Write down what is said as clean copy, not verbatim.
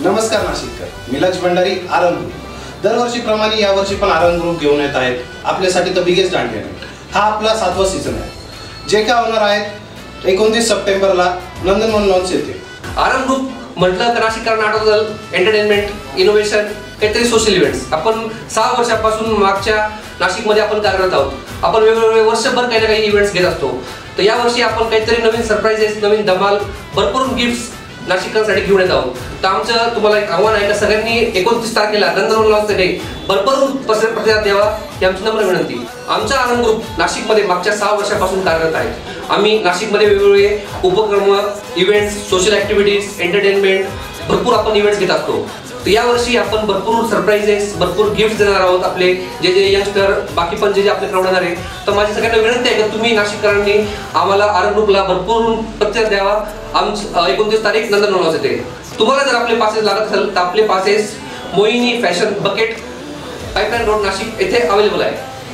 नमस्कार नाशिककर, मिलाज भंडारी आरंभ ग्रुप. दरवर्षीप्रमाणे यावर्षी पण आरंभ ग्रुप घेऊन येत आहेत आपल्यासाठी द बिगेस्ट दांडिया नाईट. हा आपला 7वा सीझन आहे, जे काय होणार आहेत 29 सप्टेंबरला नंदनवन लॉन्स येथे. आरंभ ग्रुप म्हटलं तर नाशिककरांना आठवतं एंटरटेनमेंट, इनोव्हेशन, काहीतरी सोशल इव्हेंट्स. आपण 6 वर्षापासून मागच्या नाशिकमध्ये आपण कार्यरत आहोत. आपण वेगवेगळे वर्षभर काही ना काही इव्हेंट्स घेत असतो. तर यावर्षी आपण काहीतरी नवीन सरप्राइजेस, नवीन धमाल, भरपूर गिफ्ट्स नाशिककरांसाठी घेऊन येत आहोत. तर आमचं तुम्हाला एक आव्हान आहे का सगळ्यांनी 29 तारखेला नंदनवन लॉन्ससाठी भरभरून प्रतिसाद द्यावा ही आमची नम्र विनंती. आमचा आरंभ ग्रुप नाशिकमध्ये मागच्या 6 वर्षापासून कार्यरत आहे. आम्ही नाशिकमध्ये वेगवेगळे उपक्रम, इव्हेंट्स, सोशल ऍक्टिव्हिटीज, एंटरटेनमेंट भरपूर आपण इव्हेंट्स घेत असतो. तर यावर्षी आपण भरपूर सरप्राइजेस, भरपूर गिफ्ट देणार आहोत आपले जे यंगस्टर, बाकी पण जे आपले क्राऊड येणार आहे. तर माझी सगळ्यांना विनंती आहे की तुम्ही नाशिककरांनी आम्हाला आरंभ ग्रुपला भरपूर प्रतिसाद द्यावा. 29 तारीख नंदनवन लॉन्स येते. तुम्हाला जर आपले पासेस लागत असेल तर आपले passes Mohini fashion bucket, pipeline road Nashik येथे अवेलेबल आहे.